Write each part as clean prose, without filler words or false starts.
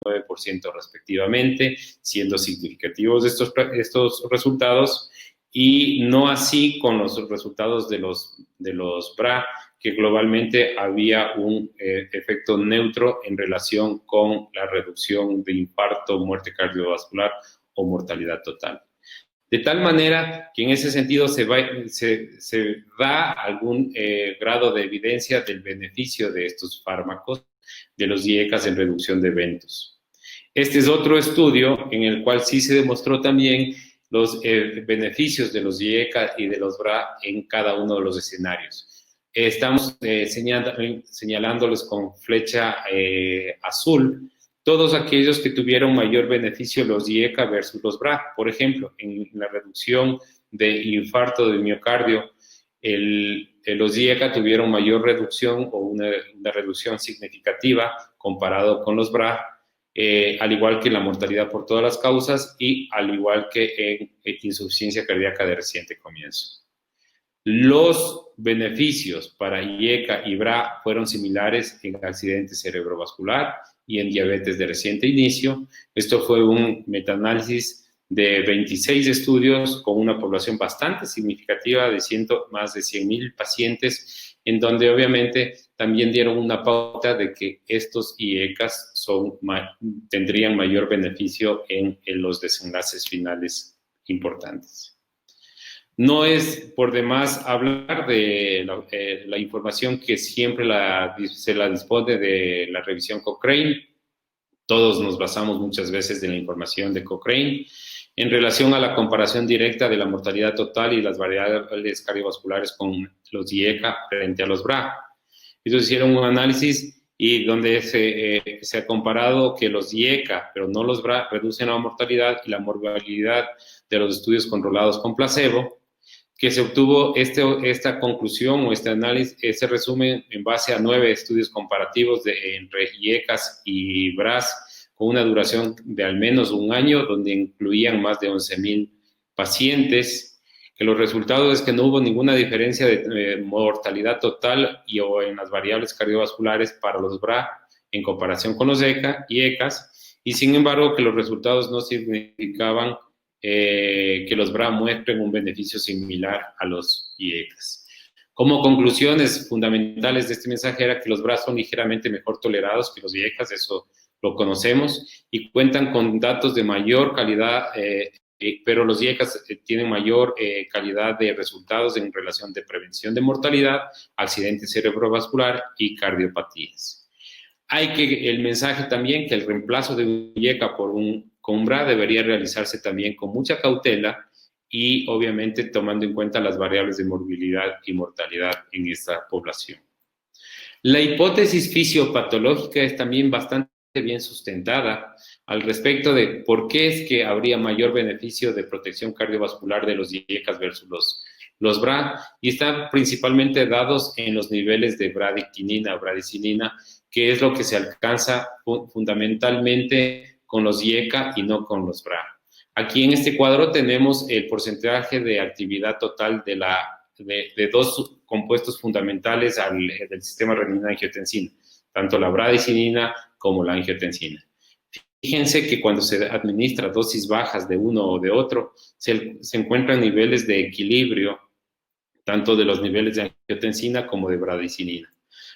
9% respectivamente, siendo significativos estos resultados, y no así con los resultados de los BRA, que globalmente había un efecto neutro en relación con la reducción de infarto, muerte cardiovascular o mortalidad total. De tal manera que en ese sentido se da algún grado de evidencia del beneficio de estos fármacos, de los IECAs en reducción de eventos. Este es otro estudio en el cual sí se demostró también los beneficios de los IECA y de los BRA en cada uno de los escenarios. Estamos señalándoles con flecha azul todos aquellos que tuvieron mayor beneficio los IECA versus los BRA. Por ejemplo, en la reducción de infarto de miocardio, los IECA tuvieron mayor reducción o una reducción significativa comparado con los BRA, al igual que la mortalidad por todas las causas y al igual que en insuficiencia cardíaca de reciente comienzo. Los beneficios para IECA y BRA fueron similares en accidente cerebrovascular y en diabetes de reciente inicio. Esto fue un metaanálisis de 26 estudios con una población bastante significativa de más de 100,000 pacientes, en donde obviamente también dieron una pauta de que estos IECAs tendrían mayor beneficio en los desenlaces finales importantes. No es por demás hablar de la información que siempre se la dispone de la revisión Cochrane. Todos nos basamos muchas veces de la información de Cochrane en relación a la comparación directa de la mortalidad total y las variables cardiovasculares con los IECA frente a los BRA. Ellos hicieron un análisis y donde se ha comparado que los IECA, pero no los BRA, reducen la mortalidad y la morbilidad de los estudios controlados con placebo, que se obtuvo esta conclusión o este análisis, ese resumen en base a 9 estudios comparativos entre IECAs y BRAs con una duración de al menos un año, donde incluían más de 11,000 pacientes, que los resultados es que no hubo ninguna diferencia de mortalidad total o en las variables cardiovasculares para los BRA en comparación con los IECAs, y sin embargo que los resultados no significaban que los BRA muestren un beneficio similar a los IECAs. Como conclusiones fundamentales de este mensaje era que los BRA son ligeramente mejor tolerados que los IECAs, eso lo conocemos, y cuentan con datos de mayor calidad, pero los IECAs tienen mayor calidad de resultados en relación de prevención de mortalidad, accidente cerebrovascular y cardiopatías. El mensaje también que el reemplazo de un IECA con BRA debería realizarse también con mucha cautela y obviamente tomando en cuenta las variables de morbilidad y mortalidad en esta población. La hipótesis fisiopatológica es también bastante bien sustentada al respecto de por qué es que habría mayor beneficio de protección cardiovascular de los IECAs versus los BRA, y están principalmente dados en los niveles de bradictinina o bradicinina, que es lo que se alcanza fundamentalmente con los IECA y no con los BRA. Aquí en este cuadro tenemos el porcentaje de actividad total de dos compuestos fundamentales del sistema renina-angiotensina, tanto la bradicinina como la angiotensina. Fíjense que cuando se administra dosis bajas de uno o de otro, se encuentran niveles de equilibrio, tanto de los niveles de angiotensina como de bradicinina.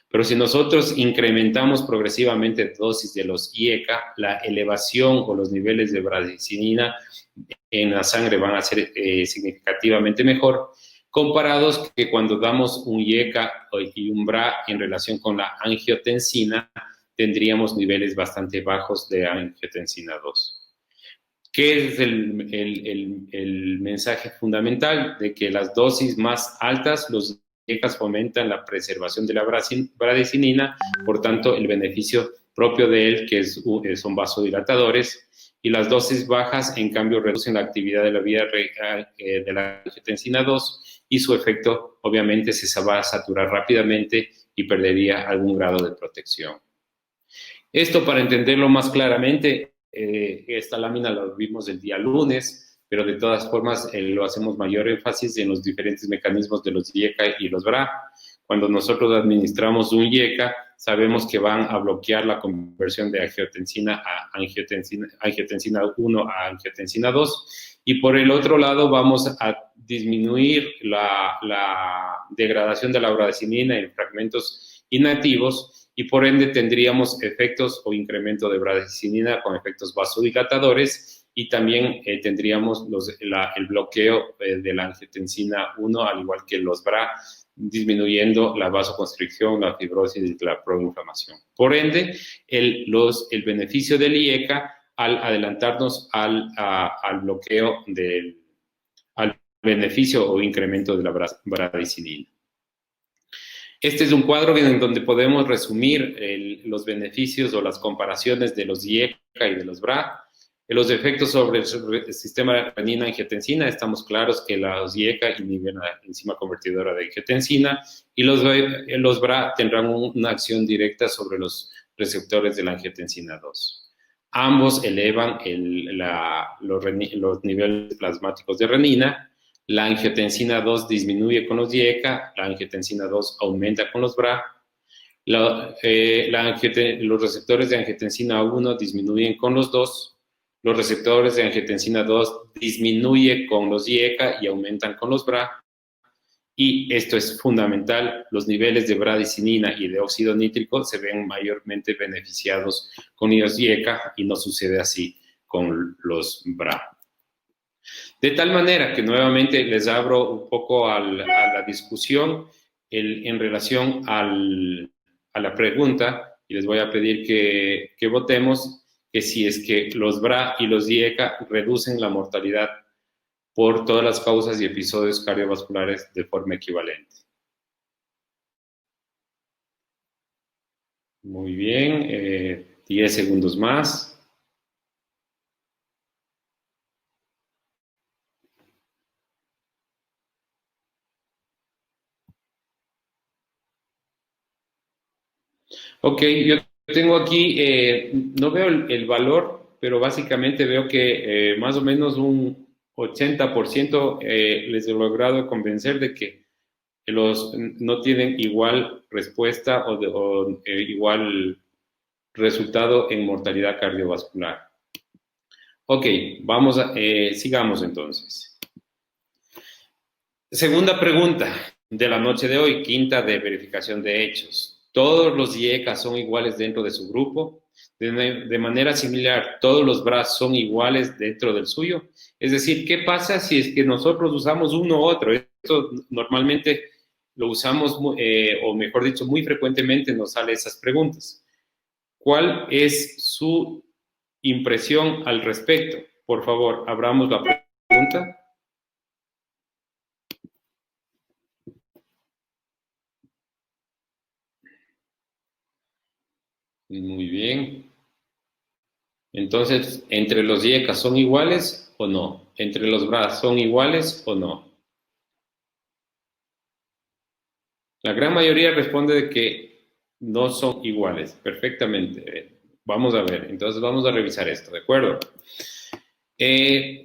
Pero si nosotros incrementamos progresivamente dosis de los IECA, la elevación o los niveles de bradicinina en la sangre van a ser significativamente mejor, comparados que cuando damos un IECA y un BRA en relación con la angiotensina, tendríamos niveles bastante bajos de angiotensina 2. ¿Qué es el mensaje fundamental? De que las dosis más altas, los IECAs fomentan la preservación de la bradicinina, por tanto, el beneficio propio de él, que son vasodilatadores, y las dosis bajas, en cambio, reducen la actividad de la vía de la angiotensina 2 y su efecto, obviamente, se va a saturar rápidamente y perdería algún grado de protección. Esto, para entenderlo más claramente, esta lámina la vimos el día lunes, pero de todas formas lo hacemos mayor énfasis en los diferentes mecanismos de los IECA y los BRA. cuando nosotros administramos un IECA, sabemos que van a bloquear la conversión de angiotensina a angiotensina 1 a angiotensina 2. Y por el otro lado, vamos a disminuir la degradación de la bradicinina en fragmentos inactivos y por ende tendríamos efectos o incremento de bradicinina con efectos vasodilatadores y también tendríamos el bloqueo de la angiotensina 1, al igual que los BRA, disminuyendo la vasoconstricción, la fibrosis y la proinflamación. Por ende, el beneficio del IECA al adelantarnos al bloqueo al beneficio o incremento de la bradicinina. Este es un cuadro en donde podemos resumir los beneficios o las comparaciones de los IECA y de los BRA. Los efectos sobre el sistema renina-angiotensina, estamos claros que los IECA inhiben la enzima convertidora de angiotensina y los BRA tendrán una acción directa sobre los receptores de la angiotensina 2. Ambos elevan los niveles plasmáticos de renina. La angiotensina 2 disminuye con los IECA, la angiotensina 2 aumenta con los BRA. Los receptores de angiotensina 1 disminuyen con los dos. Los receptores de angiotensina 2 disminuyen con los IECA y aumentan con los BRA. Y esto es fundamental, los niveles de bradicinina y de óxido nítrico se ven mayormente beneficiados con los IECA y no sucede así con los BRA. De tal manera que nuevamente les abro un poco a la discusión en relación a la pregunta y les voy a pedir que votemos que si es que los BRA y los IECA reducen la mortalidad por todas las causas y episodios cardiovasculares de forma equivalente. Muy bien, 10 segundos más. Ok, yo tengo aquí, no veo el valor, pero básicamente veo que más o menos un 80% les he logrado convencer de que no tienen igual respuesta o igual resultado en mortalidad cardiovascular. Ok, sigamos entonces. Segunda pregunta de la noche de hoy, quinta de verificación de hechos. ¿Todos los IECA son iguales dentro de su grupo? De manera similar, ¿todos los BRA son iguales dentro del suyo? Es decir, ¿qué pasa si es que nosotros usamos uno u otro? Esto normalmente lo usamos, o mejor dicho, muy frecuentemente nos salen esas preguntas. ¿Cuál es su impresión al respecto? Por favor, abramos la pregunta. Muy bien. Entonces, ¿entre los IECA son iguales o no? ¿Entre los BRA son iguales o no? La gran mayoría responde de que no son iguales. Perfectamente. Vamos a ver. Entonces, vamos a revisar esto, ¿de acuerdo?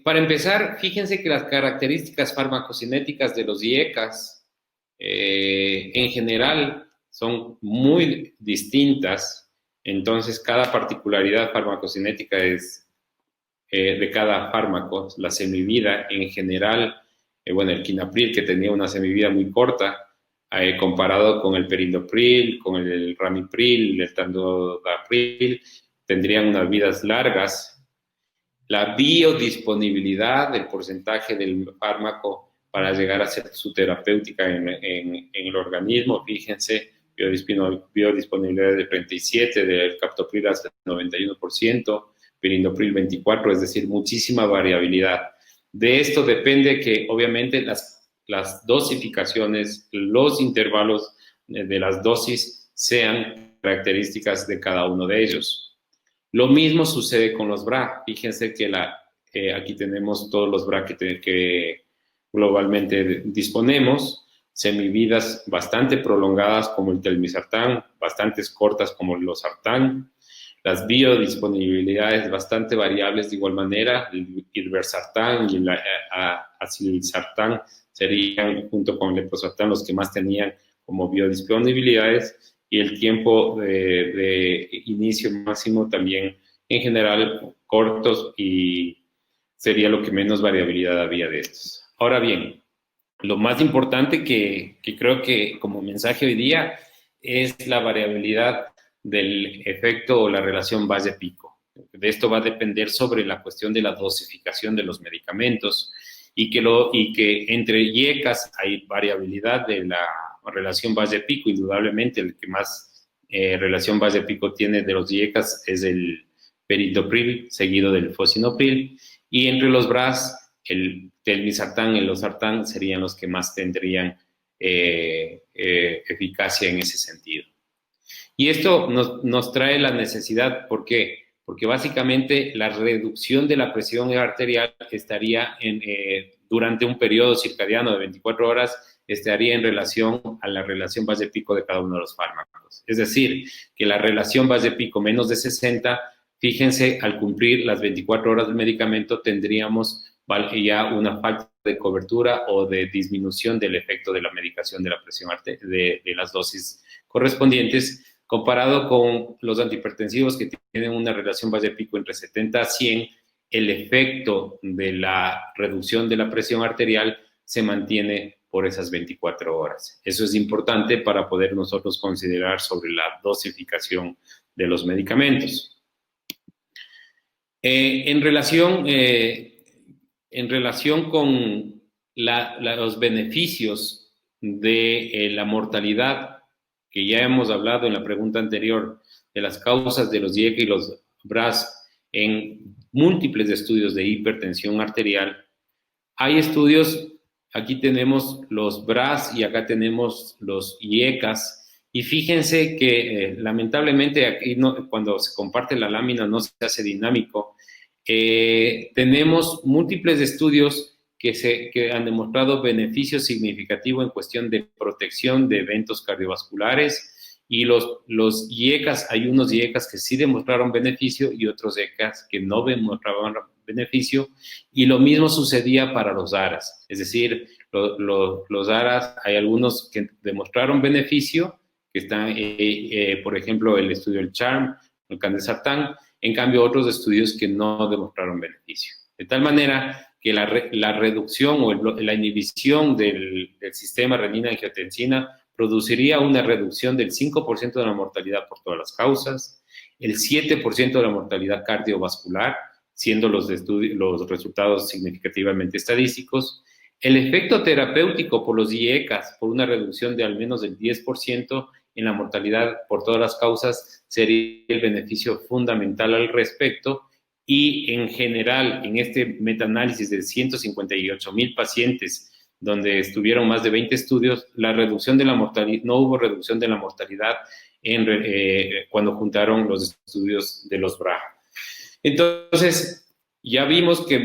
Para empezar, fíjense que las características farmacocinéticas de los IECAs en general son muy distintas. Entonces, cada particularidad farmacocinética es de cada fármaco. La semivida en general, bueno, el quinapril, que tenía una semivida muy corta, comparado con el perindopril, con el ramipril, el tandodapril, tendrían unas vidas largas. La biodisponibilidad del porcentaje del fármaco para llegar a ser su terapéutica en el organismo, fíjense, biodisponibilidad de 37%, del captopril hasta el 91%, perindopril 24%, es decir, muchísima variabilidad. De esto depende que obviamente las dosificaciones, los intervalos de las dosis sean características de cada uno de ellos. Lo mismo sucede con los BRA. Fíjense que aquí tenemos todos los BRA que globalmente disponemos, semividas bastante prolongadas como el telmisartán, bastante cortas como el losartán, las biodisponibilidades bastante variables de igual manera, el irbesartán y el acilsartán serían, junto con el letrozartán, los que más tenían como biodisponibilidades, y el tiempo de inicio máximo también en general cortos, y sería lo que menos variabilidad había de estos. Ahora bien, lo más importante que creo que como mensaje hoy día es la variabilidad del efecto o la relación base-pico. De esto va a depender sobre la cuestión de la dosificación de los medicamentos, y que entre IECAS hay variabilidad de la relación base-pico. Indudablemente el que más relación base-pico tiene de los IECAS es el peridopril, seguido del fosinopril, y entre los BRAS, el telmisartán y el losartán serían los que más tendrían eficacia en ese sentido. Y esto nos trae la necesidad. ¿Por qué? Porque básicamente la reducción de la presión arterial estaría durante un periodo circadiano de 24 horas, estaría en relación a la relación base-pico de cada uno de los fármacos. Es decir, que la relación base-pico menos de 60, fíjense, al cumplir las 24 horas del medicamento tendríamos ya una falta de cobertura o de disminución del efecto de la medicación de la presión arterial, de las dosis correspondientes, comparado con los antihipertensivos que tienen una relación base-pico entre 70 a 100, el efecto de la reducción de la presión arterial se mantiene por esas 24 horas. Eso es importante para poder nosotros considerar sobre la dosificación de los medicamentos. En relación con los beneficios de la mortalidad, que ya hemos hablado en la pregunta anterior, de las causas de los IECA y los BRAS en múltiples estudios de hipertensión arterial, hay estudios, aquí tenemos los BRAS y acá tenemos los IECAS, y fíjense que lamentablemente aquí cuando se comparte la lámina no se hace dinámico. Tenemos múltiples estudios que han demostrado beneficio significativo en cuestión de protección de eventos cardiovasculares, y los IECAS, hay unos IECAS que sí demostraron beneficio y otros IECAS que no demostraban beneficio, y lo mismo sucedía para los ARAS. Es decir, los ARAS, hay algunos que demostraron beneficio, que están, por ejemplo, el estudio del CHARM, el candesartán, en cambio otros estudios que no demostraron beneficio. De tal manera que la reducción o la inhibición del sistema renina-angiotensina produciría una reducción del 5% de la mortalidad por todas las causas, el 7% de la mortalidad cardiovascular, siendo los resultados significativamente estadísticos, el efecto terapéutico por los IECAS, por una reducción de al menos del 10% en la mortalidad por todas las causas, sería el beneficio fundamental al respecto. Y en general, en este metaanálisis de 158,000 pacientes, donde estuvieron más de 20 estudios, la reducción de la mortalidad, no hubo reducción de la mortalidad cuando juntaron los estudios de los BRA. Entonces, ya vimos que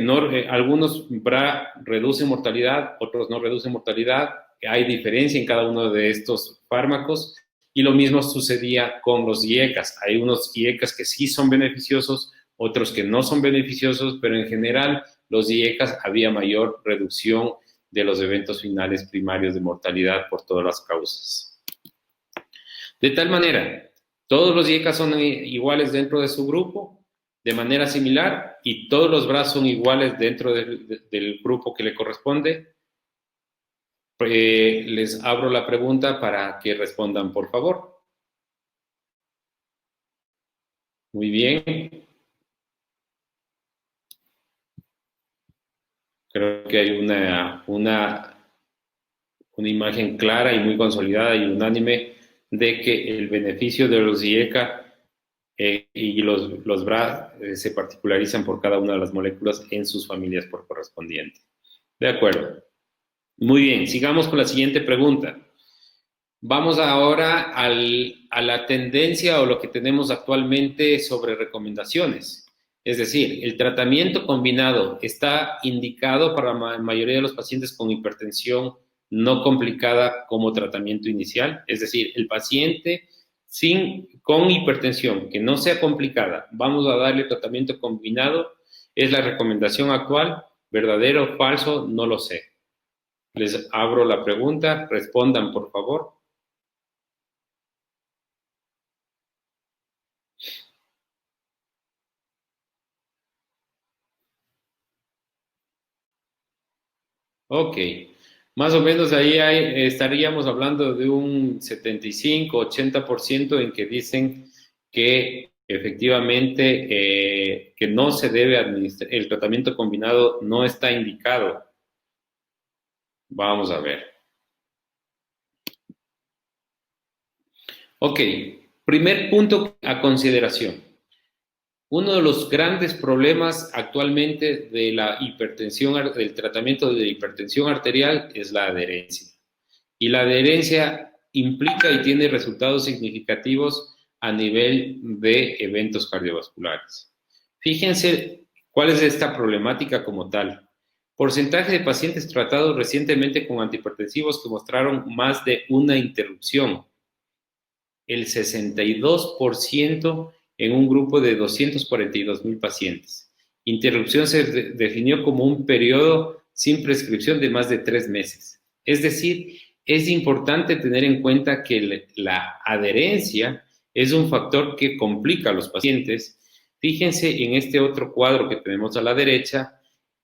algunos BRA reducen mortalidad, otros no reducen mortalidad, hay diferencia en cada uno de estos fármacos, y lo mismo sucedía con los IECAS. Hay unos IECAS que sí son beneficiosos, otros que no son beneficiosos, pero en general los IECAS había mayor reducción de los eventos finales primarios de mortalidad por todas las causas. De tal manera, todos los IECAS son iguales dentro de su grupo, de manera similar, y todos los BRAS son iguales dentro del grupo que le corresponde. Les abro la pregunta para que respondan, por favor. Muy bien. Creo que hay una imagen clara y muy consolidada y unánime de que el beneficio de los IECA y los BRA se particularizan por cada una de las moléculas en sus familias por correspondiente. De acuerdo. Muy bien, sigamos con la siguiente pregunta. Vamos ahora a la tendencia o lo que tenemos actualmente sobre recomendaciones. Es decir, el tratamiento combinado está indicado para la mayoría de los pacientes con hipertensión no complicada como tratamiento inicial. Es decir, el paciente con hipertensión que no sea complicada, vamos a darle tratamiento combinado. ¿Es la recomendación actual? ¿Verdadero o falso? No lo sé. Les abro la pregunta. Respondan, por favor. Ok, más o menos ahí estaríamos hablando de un 75-80% en que dicen que efectivamente que no se debe administrar, el tratamiento combinado no está indicado. Vamos a ver. Ok, primer punto a consideración. Uno de los grandes problemas actualmente de la hipertensión, del tratamiento de hipertensión arterial es la adherencia. Y la adherencia implica y tiene resultados significativos a nivel de eventos cardiovasculares. Fíjense cuál es esta problemática como tal. Porcentaje de pacientes tratados recientemente con antihipertensivos que mostraron más de una interrupción. El 62% en un grupo de 242,000 pacientes. Interrupción se definió como un periodo sin prescripción de más de 3 meses. Es decir, es importante tener en cuenta que la adherencia es un factor que complica a los pacientes. Fíjense en este otro cuadro que tenemos a la derecha,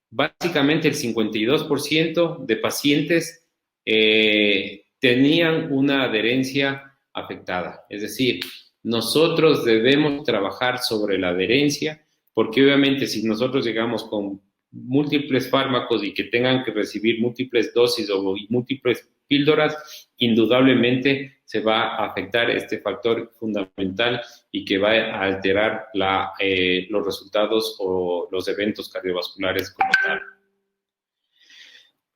básicamente el 52% de pacientes tenían una adherencia afectada. Es decir, nosotros debemos trabajar sobre la adherencia, porque obviamente si nosotros llegamos con múltiples fármacos y que tengan que recibir múltiples dosis o múltiples píldoras, indudablemente se va a afectar este factor fundamental y que va a alterar los resultados o los eventos cardiovasculares como tal.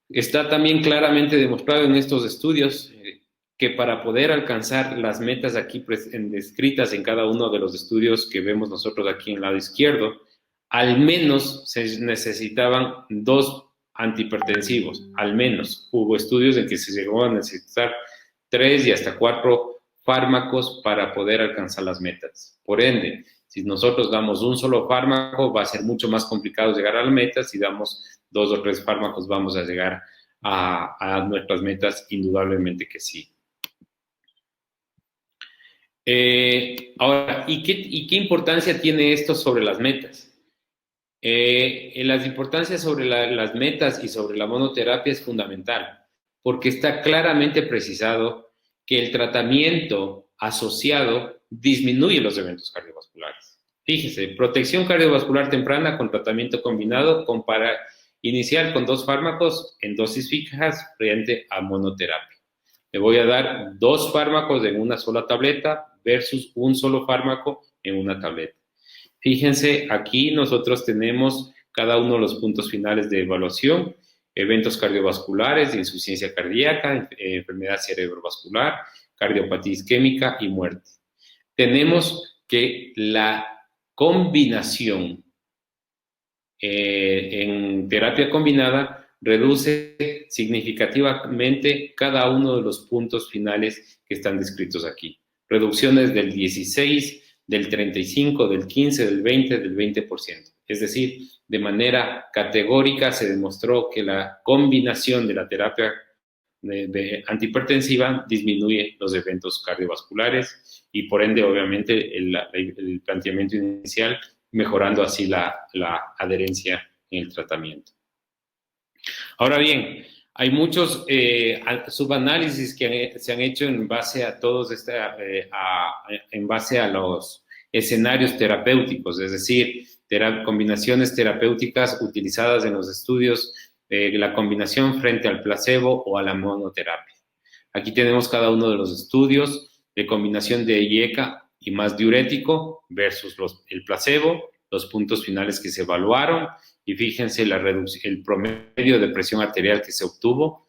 Está también claramente demostrado en estos estudios que para poder alcanzar las metas aquí descritas en cada uno de los estudios que vemos nosotros aquí en el lado izquierdo, al menos se necesitaban 2 antihipertensivos, al menos. Hubo estudios en que se llegó a necesitar 3 y hasta 4 fármacos para poder alcanzar las metas. Por ende, si nosotros damos un solo fármaco, va a ser mucho más complicado llegar a la meta. Si damos 2 o 3 fármacos, vamos a llegar a nuestras metas, indudablemente que sí. Ahora, ¿y qué importancia tiene esto sobre las metas? La importancia sobre las metas y sobre la monoterapia es fundamental, porque está claramente precisado que el tratamiento asociado disminuye los eventos cardiovasculares. Fíjese, protección cardiovascular temprana con tratamiento combinado compara inicial con 2 fármacos en dosis fijas frente a monoterapia. Le voy a dar 2 fármacos en una sola tableta versus un solo fármaco en una tableta. Fíjense, aquí nosotros tenemos cada uno de los puntos finales de evaluación: eventos cardiovasculares, insuficiencia cardíaca, enfermedad cerebrovascular, cardiopatía isquémica y muerte. Tenemos que la combinación en terapia combinada reduce significativamente cada uno de los puntos finales que están descritos aquí. Reducciones del 16%, del 35%, del 15%, del 20%, del 20%. Es decir, de manera categórica se demostró que la combinación de la terapia antihipertensiva disminuye los eventos cardiovasculares y por ende, obviamente, el planteamiento inicial, mejorando así la adherencia en el tratamiento. Ahora bien, hay muchos subanálisis que se han hecho en base a todos en base a los escenarios terapéuticos, es decir, combinaciones terapéuticas utilizadas en los estudios, la combinación frente al placebo o a la monoterapia. Aquí tenemos cada uno de los estudios de combinación de IECA y más diurético versus el placebo, los puntos finales que se evaluaron, y fíjense el promedio de presión arterial que se obtuvo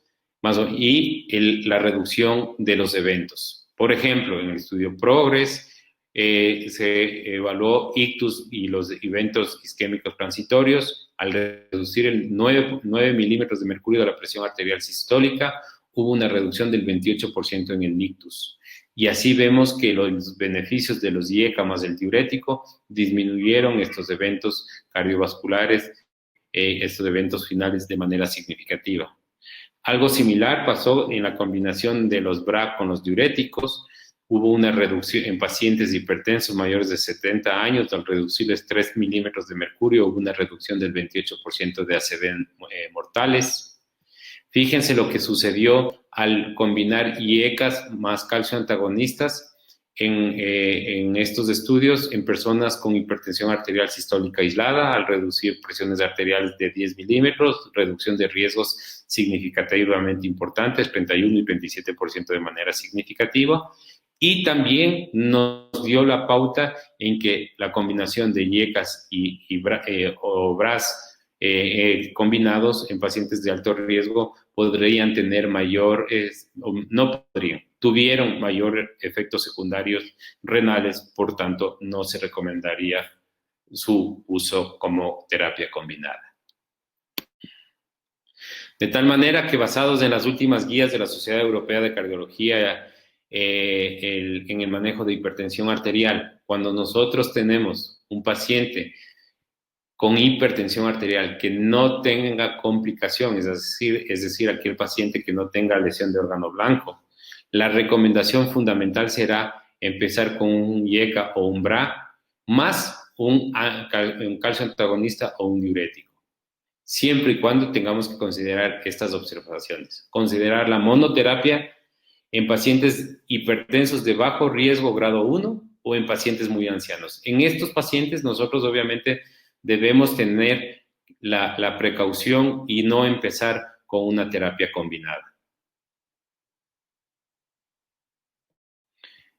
y la reducción de los eventos. Por ejemplo, en el estudio PROGRESS se evaluó ictus y los eventos isquémicos transitorios. Al reducir el 9 milímetros de mercurio de la presión arterial sistólica, hubo una reducción del 28% en el ictus. Y así vemos que los beneficios de los IECA más el diurético disminuyeron estos eventos cardiovasculares, estos eventos finales de manera significativa. Algo similar pasó en la combinación de los BRA con los diuréticos. Hubo una reducción en pacientes hipertensos mayores de 70 años, al reducirles 3 milímetros de mercurio, hubo una reducción del 28% de ACV mortales. Fíjense lo que sucedió al combinar IECAS más calcio antagonistas en estos estudios en personas con hipertensión arterial sistólica aislada, al reducir presiones arteriales de 10 milímetros, reducción de riesgos significativamente importantes, 31 y 27% de manera significativa, y también nos dio la pauta en que la combinación de IECAS o BRAS combinados en pacientes de alto riesgo podrían tener tuvieron mayor efectos secundarios renales, por tanto, no se recomendaría su uso como terapia combinada. De tal manera que, basados en las últimas guías de la Sociedad Europea de Cardiología en el manejo de hipertensión arterial, cuando nosotros tenemos un paciente con hipertensión arterial que no tenga complicación, es decir, aquel paciente que no tenga lesión de órgano blanco, la recomendación fundamental será empezar con un IECA o un BRA más un calcio antagonista o un diurético, siempre y cuando tengamos que considerar estas observaciones. Considerar la monoterapia en pacientes hipertensos de bajo riesgo grado 1 o en pacientes muy ancianos. En estos pacientes nosotros obviamente debemos tener la precaución y no empezar con una terapia combinada.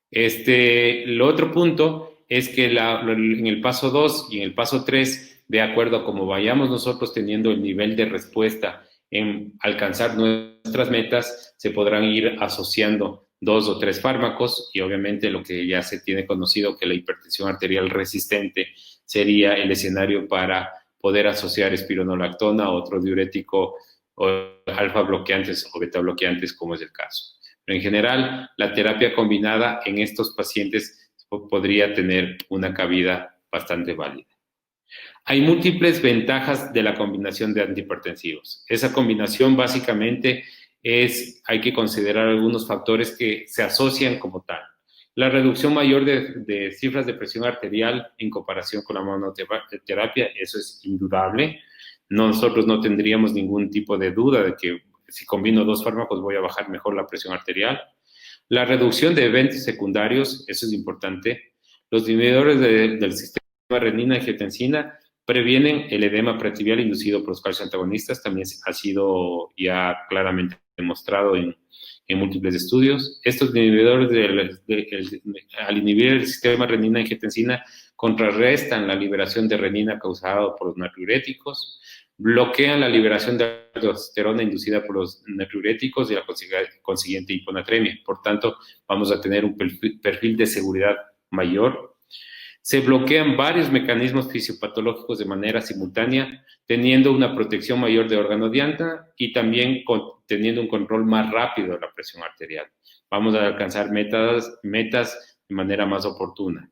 El otro punto es que en el paso 2 y en el paso 3, de acuerdo a cómo vayamos nosotros teniendo el nivel de respuesta en alcanzar nuestras metas, se podrán ir asociando 2 o 3 fármacos y obviamente lo que ya se tiene conocido que la hipertensión arterial resistente sería el escenario para poder asociar espironolactona a otro diurético o alfa bloqueantes o beta bloqueantes, como es el caso. Pero en general, la terapia combinada en estos pacientes podría tener una cabida bastante válida. Hay múltiples ventajas de la combinación de antihipertensivos. Esa combinación básicamente hay que considerar algunos factores que se asocian como tal. La reducción mayor de cifras de presión arterial en comparación con la monoterapia, eso es indudable. Nosotros no tendríamos ningún tipo de duda de que si combino 2 fármacos voy a bajar mejor la presión arterial. La reducción de eventos secundarios, eso es importante. Los inhibidores del sistema renina-angiotensina previenen el edema prearterial inducido por los calcioantagonistas, también ha sido ya claramente demostrado en múltiples estudios. Estos inhibidores al inhibir el sistema renina-angiotensina contrarrestan la liberación de renina causada por los natriuréticos, bloquean la liberación de aldosterona inducida por los natriuréticos y la consiguiente hiponatremia. Por tanto, vamos a tener un perfil de seguridad mayor. Se bloquean varios mecanismos fisiopatológicos de manera simultánea, teniendo una protección mayor de órgano dianta y también teniendo un control más rápido de la presión arterial. Vamos a alcanzar metas de manera más oportuna.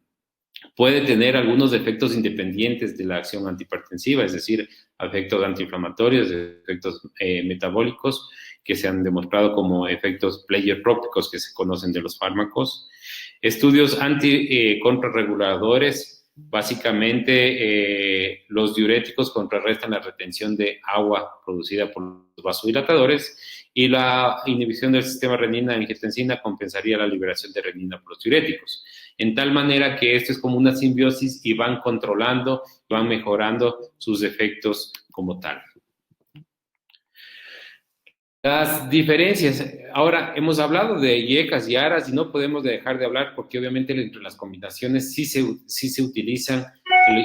Puede tener algunos efectos independientes de la acción antihipertensiva, es decir, efectos antiinflamatorios, efectos metabólicos que se han demostrado como efectos pleiotrópicos que se conocen de los fármacos. Estudios contrarreguladores, básicamente los diuréticos contrarrestan la retención de agua producida por los vasodilatadores y la inhibición del sistema renina-angiotensina compensaría la liberación de renina por los diuréticos. En tal manera que esto es como una simbiosis y van controlando, van mejorando sus efectos como tal. Las diferencias. Ahora, hemos hablado de IECAS y ARAS y no podemos dejar de hablar porque obviamente entre las combinaciones sí se utilizan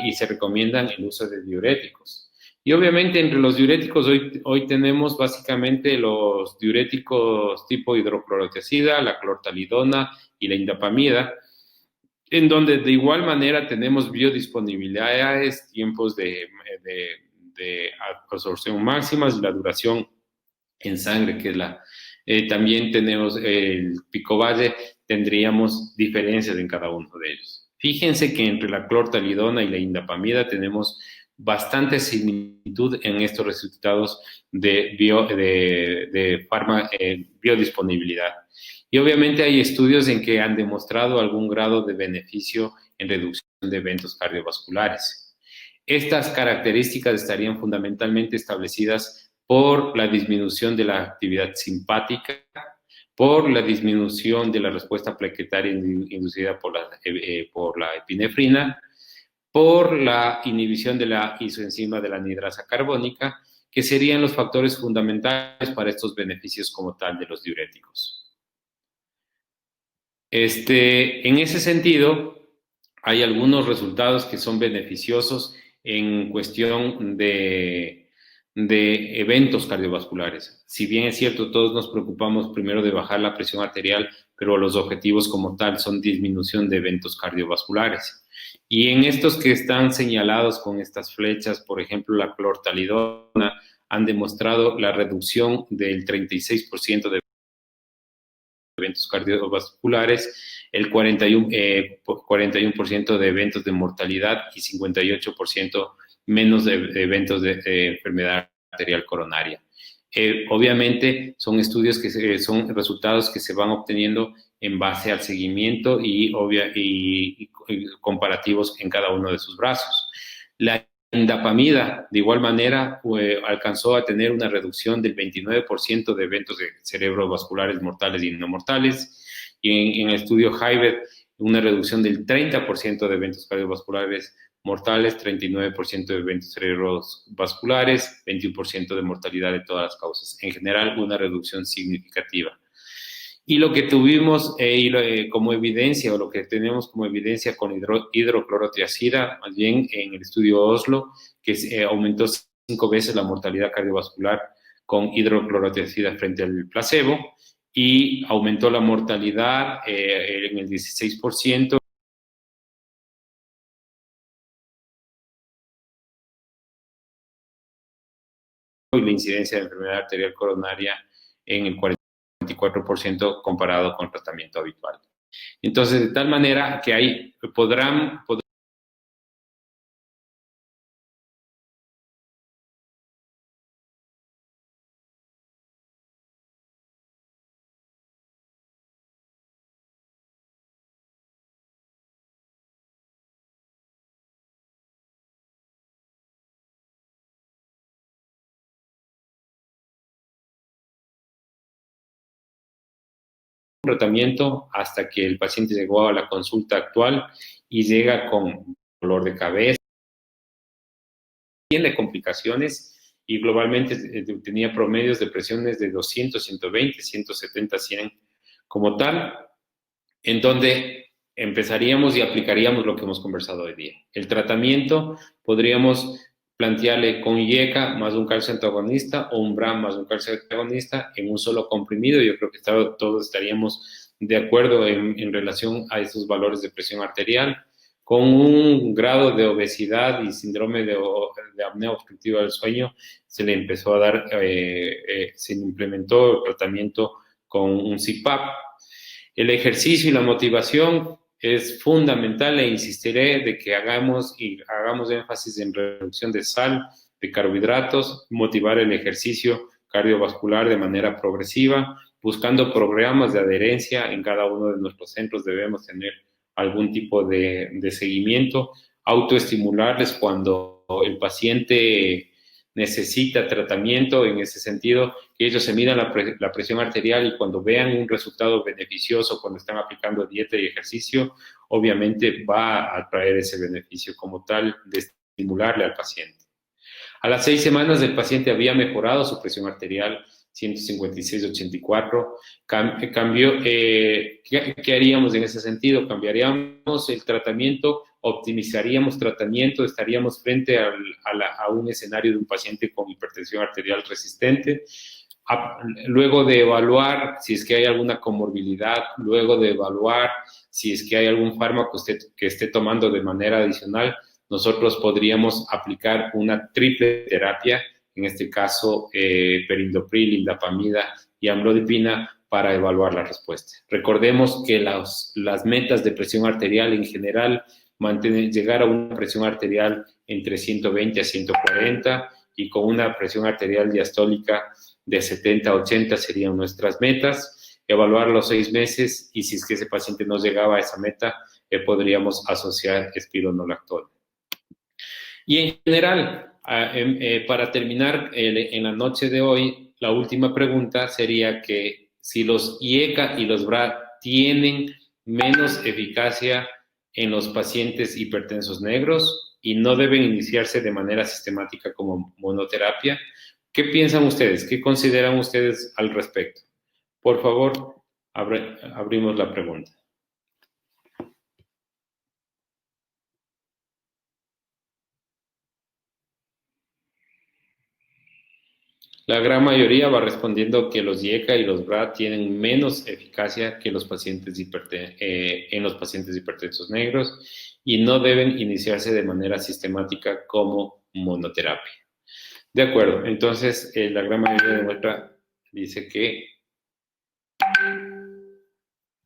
y se recomiendan el uso de diuréticos. Y obviamente entre los diuréticos hoy tenemos básicamente los diuréticos tipo hidroclorotiazida, la clortalidona y la indapamida, en donde de igual manera tenemos biodisponibilidades, tiempos de absorción máximas y la duración en sangre, que es también tenemos el picovalle, tendríamos diferencias en cada uno de ellos. Fíjense que entre la clortalidona y la indapamida tenemos bastante similitud en estos resultados de biodisponibilidad. Y obviamente hay estudios en que han demostrado algún grado de beneficio en reducción de eventos cardiovasculares. Estas características estarían fundamentalmente establecidas por la disminución de la actividad simpática, por la disminución de la respuesta plaquetaria inducida por la epinefrina, por la inhibición de la isoenzima de la anhidrasa carbónica, que serían los factores fundamentales para estos beneficios como tal de los diuréticos. En ese sentido, hay algunos resultados que son beneficiosos en cuestión de eventos cardiovasculares. Si bien es cierto, todos nos preocupamos primero de bajar la presión arterial, pero los objetivos como tal son disminución de eventos cardiovasculares. Y en estos que están señalados con estas flechas, por ejemplo, la clortalidona, han demostrado la reducción del 36% de eventos cardiovasculares, el 41% de eventos de mortalidad y 58% menos de eventos de enfermedad arterial coronaria. Obviamente son estudios son resultados que se van obteniendo en base al seguimiento y comparativos en cada uno de sus brazos. La indapamida, de igual manera, alcanzó a tener una reducción del 29% de eventos cerebrovasculares mortales y no mortales, y en el estudio HIVED, una reducción del 30% de eventos cardiovasculares mortales, 39% de eventos cerebrovasculares, 21% de mortalidad de todas las causas. En general, una reducción significativa. Y lo que tuvimos como evidencia, o lo que tenemos como evidencia con hidroclorotiazida, más bien en el estudio Oslo, que aumentó 5 veces la mortalidad cardiovascular con hidroclorotiazida frente al placebo, y aumentó la mortalidad en el 16%. Y la incidencia de enfermedad arterial coronaria en el 44% comparado con el tratamiento habitual. Entonces, de tal manera que podrán tratamiento hasta que el paciente llegó a la consulta actual y llega con dolor de cabeza, tiene complicaciones, y globalmente tenía promedios de presiones de 200, 120, 170, 100 como tal, en donde empezaríamos y aplicaríamos lo que hemos conversado hoy día. El tratamiento podríamos plantearle con IECA más un calcio antagonista o un BRA más un calcio antagonista en un solo comprimido. Yo creo que todos estaríamos de acuerdo en relación a esos valores de presión arterial. Con un grado de obesidad y síndrome de apnea obstructiva del sueño, se le empezó a dar, se implementó el tratamiento con un CPAP. El ejercicio y la motivación es fundamental, e insistiré de que hagamos énfasis en reducción de sal, de carbohidratos, motivar el ejercicio cardiovascular de manera progresiva, buscando programas de adherencia. En cada uno de nuestros centros debemos tener algún tipo de seguimiento, autoestimularles cuando el paciente necesita tratamiento. En ese sentido, que ellos se midan la presión arterial, y cuando vean un resultado beneficioso cuando están aplicando dieta y ejercicio, obviamente va a traer ese beneficio como tal de estimularle al paciente. A las 6 semanas el paciente había mejorado su presión arterial 156/84. ¿Qué haríamos en ese sentido? Cambiaríamos el tratamiento, optimizaríamos tratamiento, estaríamos frente a un escenario de un paciente con hipertensión arterial resistente. Luego de evaluar si es que hay alguna comorbilidad, luego de evaluar si es que hay algún fármaco que esté tomando de manera adicional, nosotros podríamos aplicar una triple terapia, en este caso perindopril, indapamida y amlodipina, para evaluar la respuesta. Recordemos que las metas de presión arterial en general, llegar a una presión arterial entre 120 a 140, y con una presión arterial diastólica de 70 a 80 serían nuestras metas. Evaluar los 6 meses, y si es que ese paciente no llegaba a esa meta, podríamos asociar espironolactona. Y en general, Para terminar, en la noche de hoy, la última pregunta sería que si los IECA y los BRA tienen menos eficacia en los pacientes hipertensos negros y no deben iniciarse de manera sistemática como monoterapia. ¿Qué piensan ustedes? ¿Qué consideran ustedes al respecto? Por favor, abrimos la pregunta. La gran mayoría va respondiendo que los IECA y los BRA tienen menos eficacia que los pacientes en los pacientes hipertensos negros y no deben iniciarse de manera sistemática como monoterapia. De acuerdo, entonces la gran mayoría de muestra dice que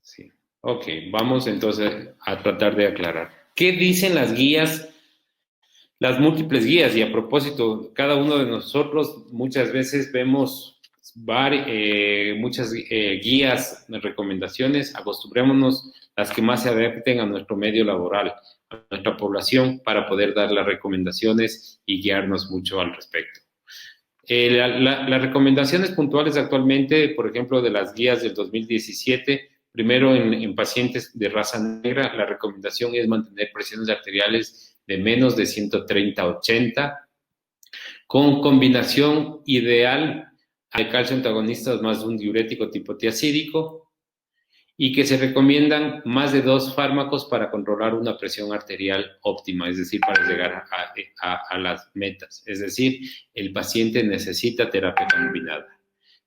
sí. Ok, vamos entonces a tratar de aclarar. ¿Qué dicen las guías? Las múltiples guías, y a propósito, cada uno de nosotros muchas veces vemos muchas guías, recomendaciones, acostumbrémonos las que más se adapten a nuestro medio laboral, a nuestra población, para poder dar las recomendaciones y guiarnos mucho al respecto. Las recomendaciones puntuales actualmente, por ejemplo, de las guías del 2017, primero en pacientes de raza negra, la recomendación es mantener presiones arteriales de menos de 130/80, con combinación ideal de calcio antagonistas más un diurético tipo tiacídico, y que se recomiendan más de 2 fármacos para controlar una presión arterial óptima, es decir, para llegar a las metas. Es decir, el paciente necesita terapia combinada.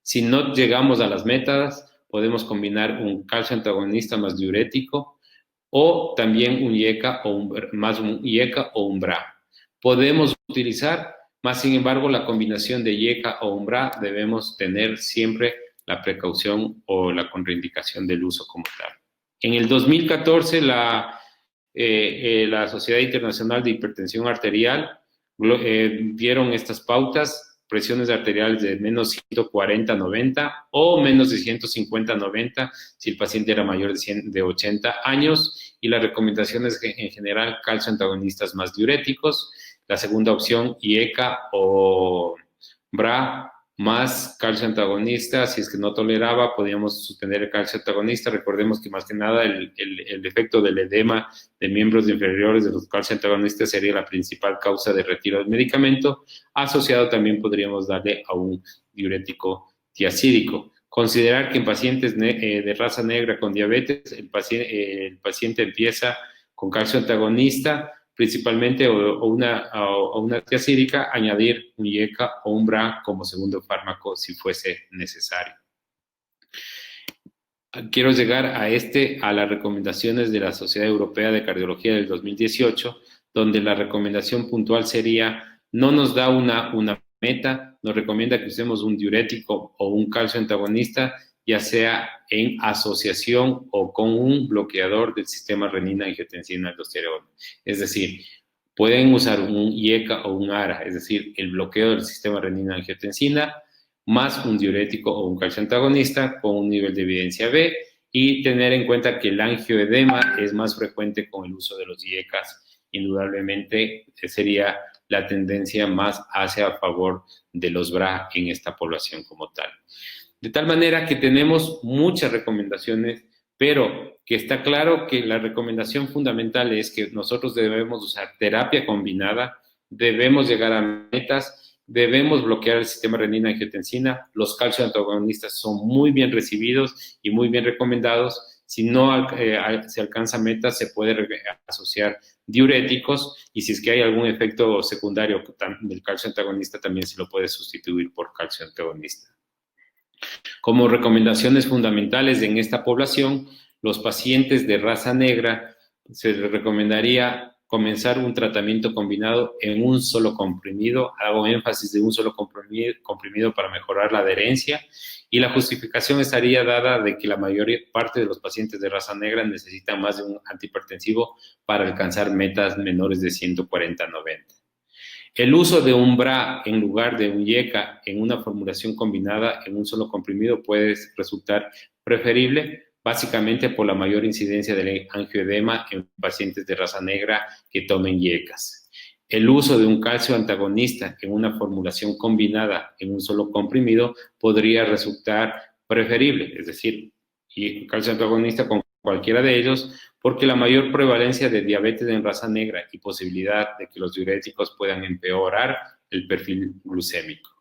Si no llegamos a las metas, podemos combinar un calcio antagonista más diurético o también un IECA más un IECA o un BRA. Podemos utilizar, más sin embargo, la combinación de IECA o un BRA debemos tener siempre la precaución o la contraindicación del uso como tal. En el 2014, la Sociedad Internacional de Hipertensión Arterial dieron estas pautas: presiones arteriales de menos 140/90 o menos de 150/90 si el paciente era mayor de 80 años, y las recomendaciones en general: calcio antagonistas más diuréticos. La segunda opción, IECA o BRA más calcio antagonista. Si es que no toleraba, podíamos suspender el calcio antagonista. Recordemos que más que nada el efecto del edema de miembros inferiores de los calcio antagonistas sería la principal causa de retiro del medicamento. Asociado también podríamos darle a un diurético tiacídico. Considerar que en pacientes de raza negra con diabetes, el paciente empieza con calcio antagonista principalmente, o una tiacídica, añadir un IECA o un BRA como segundo fármaco si fuese necesario. Quiero llegar a las recomendaciones de la Sociedad Europea de Cardiología del 2018, donde la recomendación puntual sería: no nos da una meta, nos recomienda que usemos un diurético o un calcio antagonista, ya sea en asociación o con un bloqueador del sistema renina-angiotensina-aldosterona. Es decir, pueden usar un IECA o un ARA, es decir, el bloqueo del sistema renina-angiotensina, más un diurético o un calcio antagonista con un nivel de evidencia B, y tener en cuenta que el angioedema es más frecuente con el uso de los IECAs. Indudablemente sería la tendencia más hacia a favor de los BRA en esta población como tal. De tal manera que tenemos muchas recomendaciones, pero que está claro que la recomendación fundamental es que nosotros debemos usar terapia combinada, debemos llegar a metas, debemos bloquear el sistema renina-angiotensina. Los calcio antagonistas son muy bien recibidos y muy bien recomendados. Si no se alcanza metas, se puede asociar diuréticos, y si es que hay algún efecto secundario del calcio antagonista, también se lo puede sustituir por calcio antagonista. Como recomendaciones fundamentales en esta población, los pacientes de raza negra, se les recomendaría comenzar un tratamiento combinado en un solo comprimido. Hago énfasis de un solo comprimido para mejorar la adherencia, y la justificación estaría dada de que la mayor parte de los pacientes de raza negra necesitan más de un antihipertensivo para alcanzar metas menores de 140/90. El uso de un BRA en lugar de un IECA en una formulación combinada en un solo comprimido puede resultar preferible, básicamente por la mayor incidencia del angioedema en pacientes de raza negra que tomen IECAs. El uso de un calcio antagonista en una formulación combinada en un solo comprimido podría resultar preferible, es decir, y calcio antagonista con cualquiera de ellos, porque la mayor prevalencia de diabetes en raza negra y posibilidad de que los diuréticos puedan empeorar el perfil glucémico.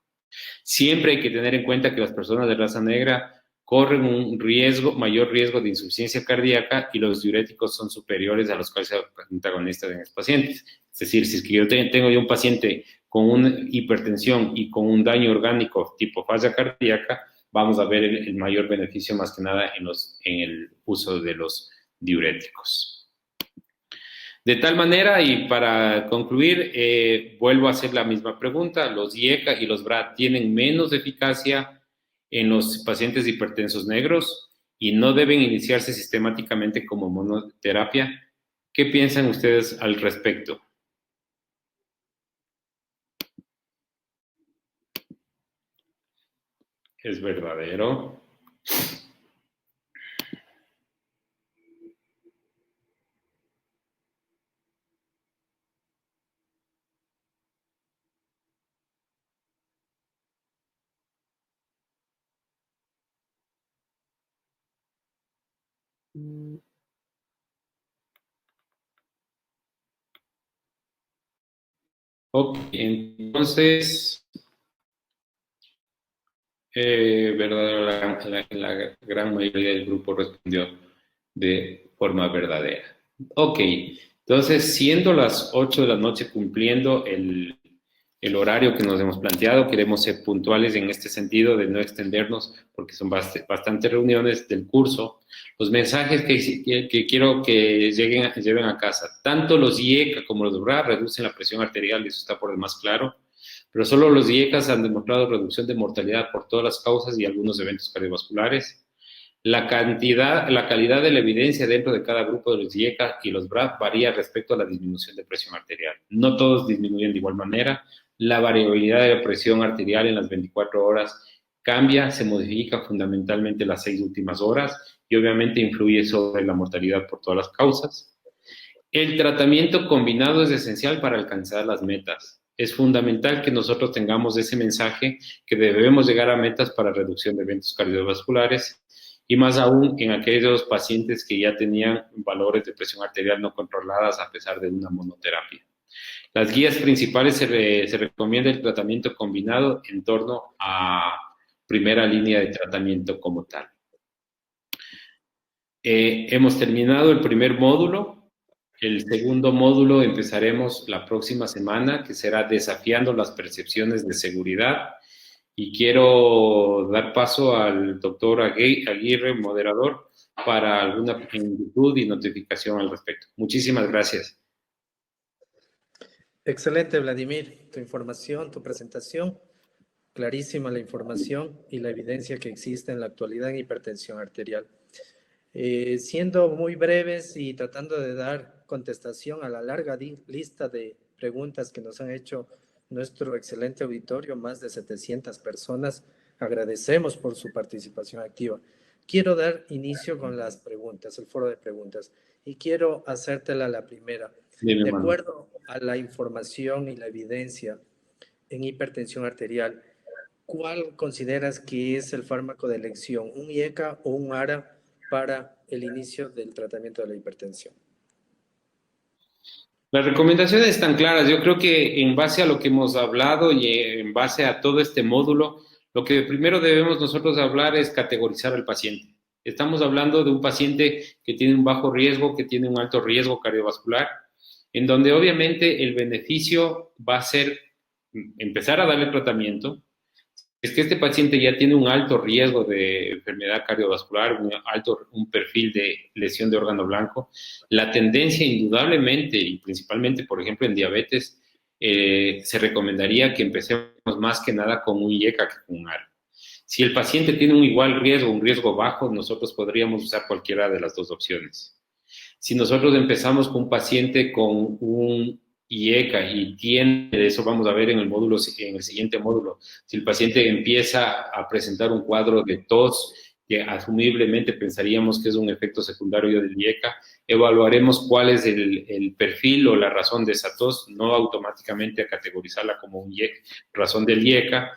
Siempre hay que tener en cuenta que las personas de raza negra corren un mayor riesgo de insuficiencia cardíaca y los diuréticos son superiores a los calcio antagonistas en estos pacientes. Es decir, si es que yo tengo un paciente con una hipertensión y con un daño orgánico tipo falla cardíaca, vamos a ver el mayor beneficio más que nada en el uso de los diuréticos. De tal manera, y para concluir, vuelvo a hacer la misma pregunta, ¿los IECA y los BRA tienen menos eficacia en los pacientes hipertensos negros y no deben iniciarse sistemáticamente como monoterapia? ¿Qué piensan ustedes al respecto? ¿Es verdadero? Ok, entonces, verdadero, la gran mayoría del grupo respondió de forma verdadera. Ok, entonces, siendo las 8 de la noche cumpliendo el horario que nos hemos planteado, queremos ser puntuales en este sentido de no extendernos porque son bastantes reuniones del curso. Los mensajes que quiero que lleven a casa, tanto los IECA como los BRA reducen la presión arterial, eso está por demás claro, pero solo los IECAs han demostrado reducción de mortalidad por todas las causas y algunos eventos cardiovasculares. La calidad de la evidencia dentro de cada grupo de los IECA y los BRAF varía respecto a la disminución de presión arterial. No todos disminuyen de igual manera. La variabilidad de la presión arterial en las 24 horas cambia, se modifica fundamentalmente las 6 últimas horas y obviamente influye sobre la mortalidad por todas las causas. El tratamiento combinado es esencial para alcanzar las metas. Es fundamental que nosotros tengamos ese mensaje que debemos llegar a metas para reducción de eventos cardiovasculares y más aún en aquellos pacientes que ya tenían valores de presión arterial no controladas a pesar de una monoterapia. Las guías principales se recomienda el tratamiento combinado en torno a primera línea de tratamiento como tal. Hemos terminado el primer módulo. El segundo módulo empezaremos la próxima semana, que será desafiando las percepciones de seguridad. Y quiero dar paso al doctor Aguirre, moderador, para alguna inquietud y notificación al respecto. Muchísimas gracias. Excelente, Vladimir. Tu información, tu presentación, clarísima la información y la evidencia que existe en la actualidad en hipertensión arterial. Siendo muy breves y tratando de dar contestación a la larga lista de preguntas que nos han hecho nuestro excelente auditorio, más de 700 personas, agradecemos por su participación activa. Quiero dar inicio con las preguntas, el foro de preguntas, y quiero hacértela la primera. De acuerdo a la información y la evidencia en hipertensión arterial, ¿cuál consideras que es el fármaco de elección, un IECA o un ARA para el inicio del tratamiento de la hipertensión? Las recomendaciones están claras. Yo creo que en base a lo que hemos hablado y en base a todo este módulo, lo que primero debemos nosotros hablar es categorizar al paciente. Estamos hablando de un paciente que tiene un bajo riesgo, que tiene un alto riesgo cardiovascular, en donde obviamente el beneficio va a ser empezar a darle tratamiento. Es que este paciente ya tiene un alto riesgo de enfermedad cardiovascular, un perfil de lesión de órgano blanco. La tendencia indudablemente, y principalmente, por ejemplo, en diabetes, se recomendaría que empecemos más que nada con un IECA que con un ARA. Si el paciente tiene un igual riesgo, un riesgo bajo, nosotros podríamos usar cualquiera de las dos opciones. Si nosotros empezamos con un paciente con un IECA y tiene, eso vamos a ver en el siguiente módulo, si el paciente empieza a presentar un cuadro de tos que asumiblemente pensaríamos que es un efecto secundario del IECA, evaluaremos cuál es el perfil o la razón de esa tos, no automáticamente a categorizarla como razón del IECA,